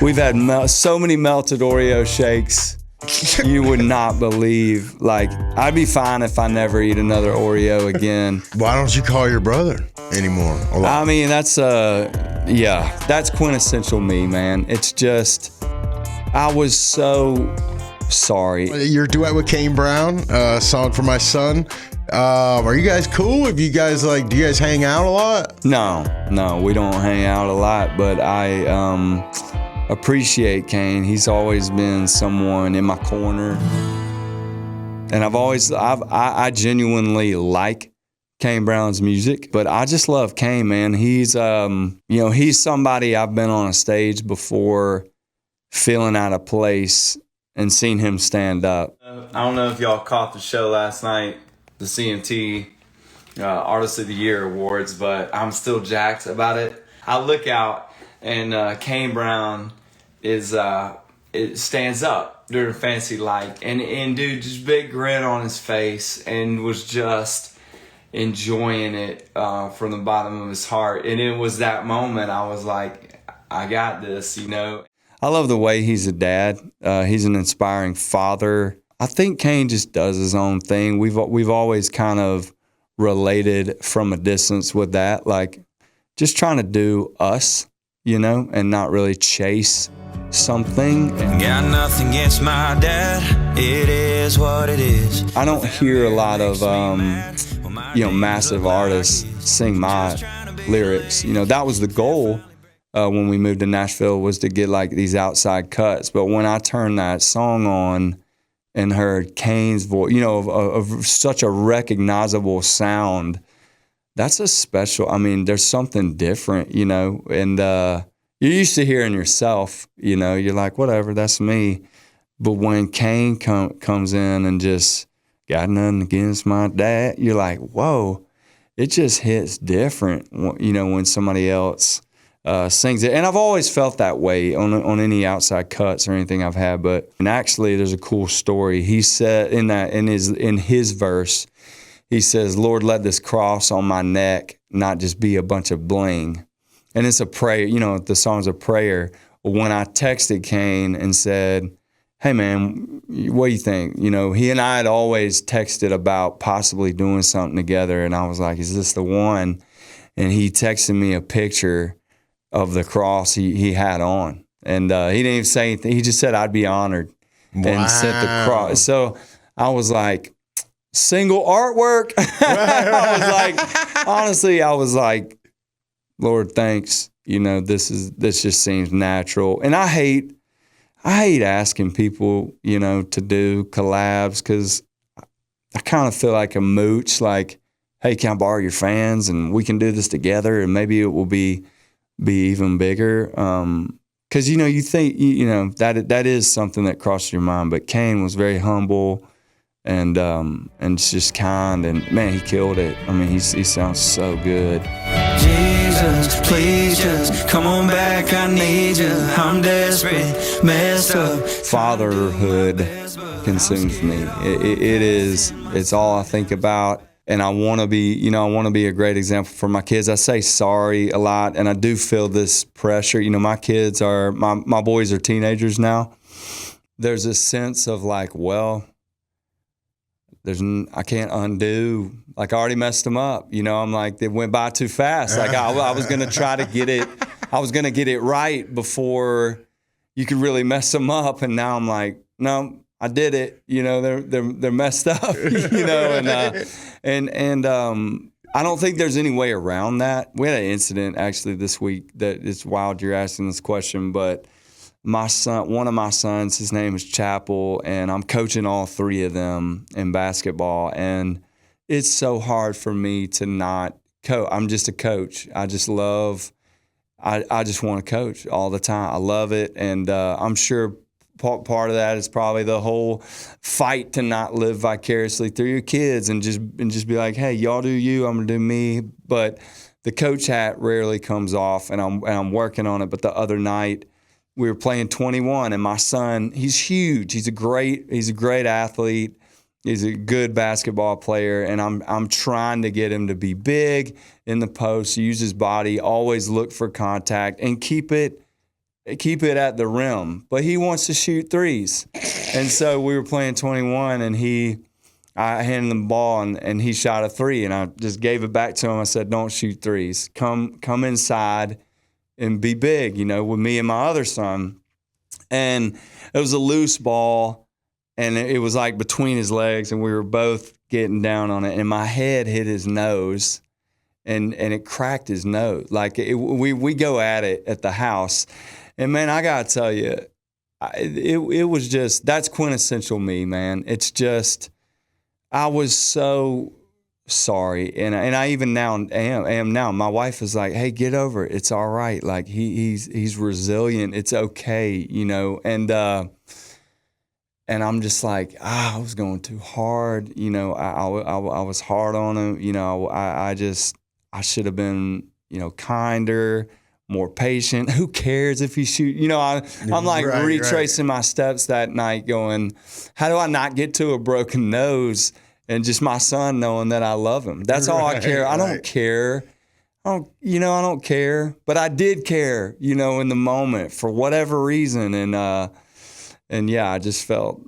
We've had so many melted Oreo shakes. You would not believe. Like, I'd be fine if I never eat another Oreo again. Why don't you call your brother anymore? I mean, that's quintessential me, man. It's just, I was so sorry. Your duet with Kane Brown, song for my son. Are you guys cool? If you guys do you guys hang out a lot? No, we don't hang out a lot, but I appreciate Kane. He's always been someone in my corner, and I genuinely like Kane Brown's music, but I just love Kane, man. He's he's somebody I've been on a stage before, feeling out of place, and seen him stand up. I don't know if y'all caught the show last night, the CMT Artist of the Year Awards, but I'm still jacked about it. I look out and Kane Brown it stands up during Fantasy Light, and dude, just big grin on his face, and was just enjoying it from the bottom of his heart. And it was that moment I was like, I got this, I love the way he's a dad. He's an inspiring father. I think Kane just does his own thing. We've always kind of related from a distance with that, like just trying to do us, and not really chase something. Got nothing against my dad. It is what it is. I don't hear a lot of massive artists sing my lyrics. That was the goal when we moved to Nashville, was to get like these outside cuts. But when I turned that song on and heard Kane's voice, of such a recognizable sound, that's a special, there's something different, and you're used to hearing yourself, you're like, whatever, that's me. But when Kane comes in and just got nothing against my dad, you're like, whoa, it just hits different, when somebody else sings it. And I've always felt that way on any outside cuts or anything I've had. And actually, there's a cool story. He said in his verse, he says, "Lord, let this cross on my neck not just be a bunch of bling." And it's a prayer. The song's a prayer. When I texted Kane and said, "Hey man, what do you think?" He and I had always texted about possibly doing something together, and I was like, "Is this the one?" And he texted me a picture of the cross he had on, and he didn't even say anything. He just said, "I'd be honored," and sent the cross. So I was like, single artwork. I was like, Lord, thanks. This just seems natural, and I hate asking people, to do collabs, because I kind of feel like a mooch. Like, hey, can I borrow your fans and we can do this together, and maybe it will be even bigger. Because you think that is something that crosses your mind. But Kane was very humble and just kind, and man, he killed it. He sounds so good. Jesus, please just come on back, I need you. I'm desperate, messed up. Fatherhood consumes me. It's all I think about. And I want to be a great example for my kids. I say sorry a lot, and I do feel this pressure. My kids my boys are teenagers now. There's a sense of like, well, I can't undo. Like, I already messed them up. I'm like, they went by too fast. Like, I was going to try to get it. I was going to get it right before you could really mess them up. And now I'm like, no, I did it. They're messed up. And I don't think there's any way around that. We had an incident actually this week that it's wild you're asking this question, but one of my sons, his name is Chapel, and I'm coaching all three of them in basketball, and it's so hard for me to not coach. I'm just a coach. I just want to coach all the time. I love it, and I'm sure part of that is probably the whole fight to not live vicariously through your kids and just be like, hey, y'all do you, I'm gonna do me. But the coach hat rarely comes off, and I'm working on it. But the other night we were playing 21, and my son, he's huge. He's a great athlete. He's a good basketball player, and I'm trying to get him to be big in the post, use his body, always look for contact, and keep it keep it at the rim, but he wants to shoot threes. And so we were playing 21, and I handed him the ball, and he shot a three, and I just gave it back to him. I said, don't shoot threes. Come inside and be big, with me and my other son. And it was a loose ball, and it was like between his legs, and we were both getting down on it, and my head hit his nose, and it cracked his nose. Like we go at it at the house, and man, I gotta tell you, it was just, that's quintessential me, man. It's just, I was so sorry, and I even now am now. My wife is like, "Hey, get over it. It's all right. Like he's resilient. It's okay, And I'm just like, I was going too hard. I was hard on him. I should have been, kinder, more patient. Who cares if he shoot? I'm like retracing my steps that night going, how do I not get to a broken nose? And just my son knowing that I love him. That's all I care. I don't care. I don't care. But I did care, in the moment for whatever reason. And yeah, I just felt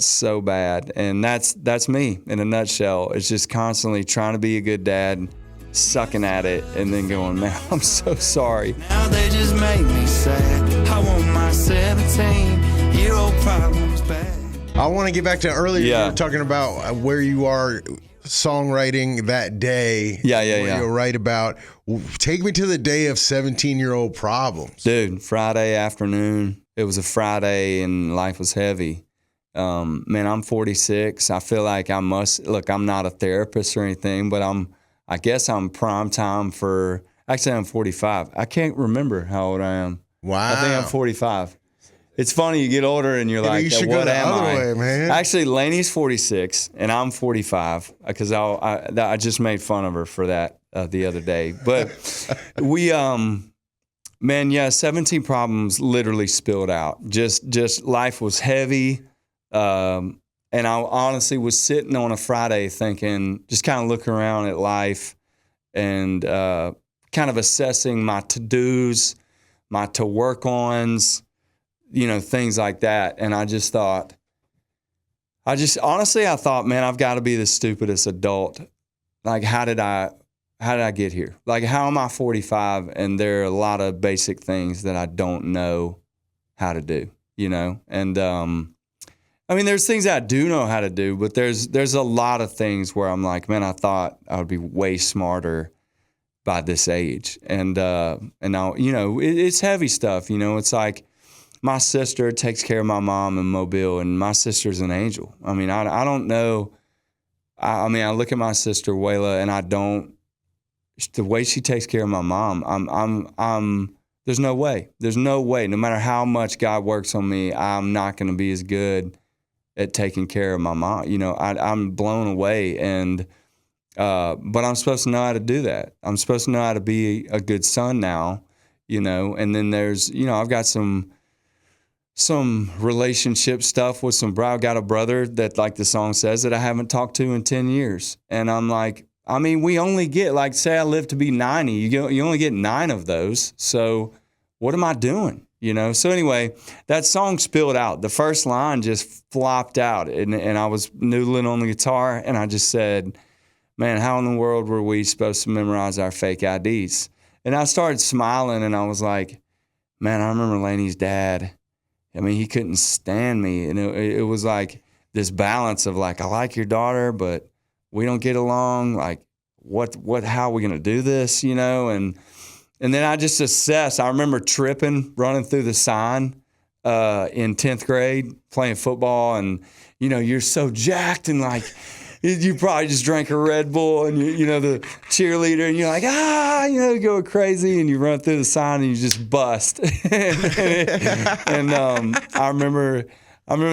so bad. And that's me in a nutshell. It's just constantly trying to be a good dad, sucking at it, and then going, man, I'm so sorry. Now they just make me sad. I want my 17-year-old problems back. I want to get back to earlier. Yeah. You were talking about where you are songwriting that day. Yeah. You'll write about. Take me to the day of 17-year-old problems. Dude, Friday afternoon. It was a Friday and life was heavy. Man, I'm 46. I feel like I'm not a therapist or anything, but I guess I'm prime time for, actually I'm 45. I can't remember how old I am. Wow. I think I'm 45. It's funny, you get older and you're like, you should what go the am other I? way, man. Actually, Lainey's 46 and I'm 45 because I just made fun of her for that the other day. But we, man, yeah, 17 problems literally spilled out. Just life was heavy. And I honestly was sitting on a Friday thinking, just kind of looking around at life and kind of assessing my to-dos, my to-work-ons, things like that. And I thought, man, I've got to be the stupidest adult. Like, how did I get here? Like, how am I 45 and there are a lot of basic things that I don't know how to do, And there's things I do know how to do, but there's a lot of things where I'm like, man, I thought I would be way smarter by this age. And now, it's heavy stuff. It's like my sister takes care of my mom in Mobile, and my sister's an angel. I don't know. I look at my sister, Wayla, and the way she takes care of my mom, there's no way. No matter how much God works on me, I'm not going to be as good at taking care of my mom. I'm blown away, but I'm supposed to know how to do that. I'm supposed to know how to be a good son now, and then there's, I've got some relationship stuff with I've got a brother that, like the song says, that I haven't talked to in 10 years. And I'm like, we only get, like, say I live to be 90, you only get 9 of those. So what am I doing? So anyway, that song spilled out. The first line just flopped out, and I was noodling on the guitar, and I just said, man, how in the world were we supposed to memorize our fake IDs? And I started smiling, and I was like, man, I remember Lainey's dad. He couldn't stand me, and it was like this balance of, like, I like your daughter, but we don't get along. Like, how are we gonna do this? And then I just assessed. I remember tripping, running through the sign in 10th grade, playing football, and you're so jacked, and like you probably just drank a Red Bull, and the cheerleader, and you're like, going crazy, and you run through the sign and you just bust. and I remember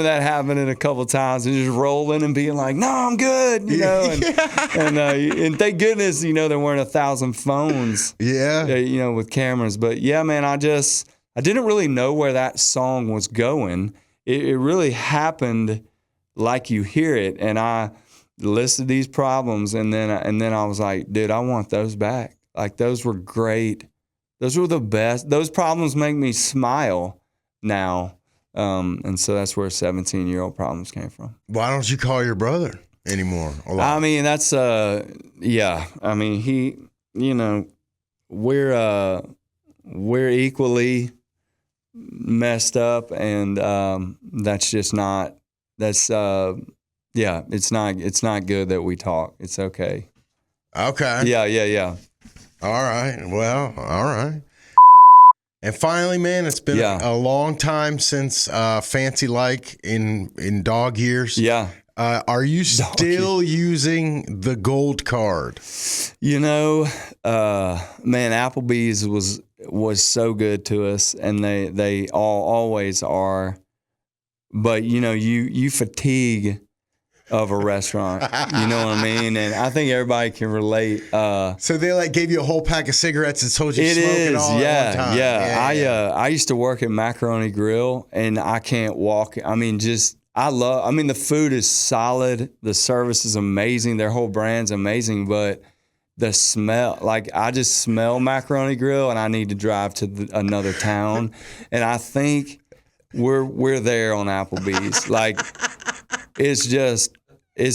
that happening a couple of times, and just rolling and being like, no, I'm good, and thank goodness, there weren't 1,000 phones, with cameras. But yeah, man, I didn't really know where that song was going. It really happened like you hear it, and I listed these problems, and then I was like, dude, I want those back. Like, those were great Those were the best. Those problems make me smile now. And so that's where 17-year-old problems came from. Why don't you call your brother anymore? I mean, that's, yeah. I mean, he, you know, we're equally messed up, and that's just not, that's, yeah, it's not good that we talk. It's okay. Okay. Yeah. All right. Well, all right. And finally, man, it's been a long time since Fancy Like in dog years. Yeah. Are you still using the gold card? You know, man, Applebee's was so good to us, and they always are. But you know, you fatigue of a restaurant. You know what I mean? And I think everybody can relate. So they like gave you a whole pack of cigarettes and told you to smoke it all at one time. Yeah. I used to work at Macaroni Grill, and I can't walk. I mean, the food is solid. The service is amazing. Their whole brand's amazing, but the smell, like I just smell Macaroni Grill, and I need to drive to another town. And I think we're there on Applebee's. Like, it's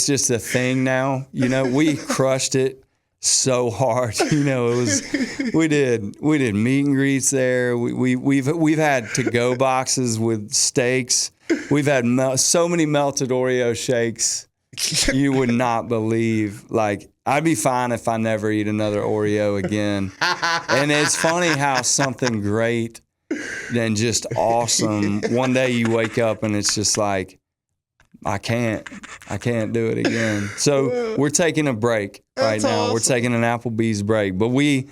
just a thing now. You know, we crushed it so hard. You know, we did meet and greets there. We've had to-go boxes with steaks. We've had so many melted Oreo shakes. You would not believe. Like, I'd be fine if I never eat another Oreo again. And it's funny how something great and just awesome, one day you wake up and it's just like, I can't do it again. So we're taking a break right now. Awesome. We're taking an Applebee's break, but we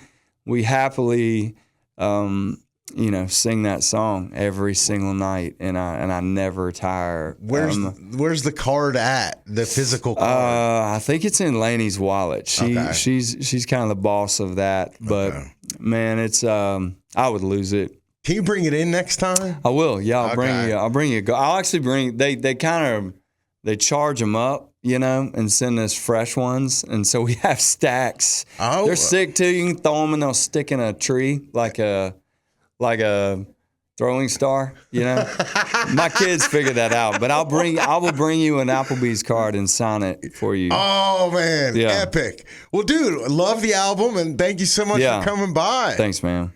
happily, you know, sing that song every single night, and I never tire. Where's the card at? The physical card? I think it's in Lainey's wallet. She's kind of the boss of that, but man, it's I would lose it. Can you bring it in next time? I will. Yeah, I'll bring you. I'll actually bring. They charge them up, you know, and send us fresh ones, and so we have stacks. Oh, they're sick too. You can throw them and they'll stick in a tree like a throwing star. You know, my kids figured that out. But I will bring you an Applebee's card and sign it for you. Oh man, epic! Well, dude, love the album, and thank you so much for coming by. Thanks, man.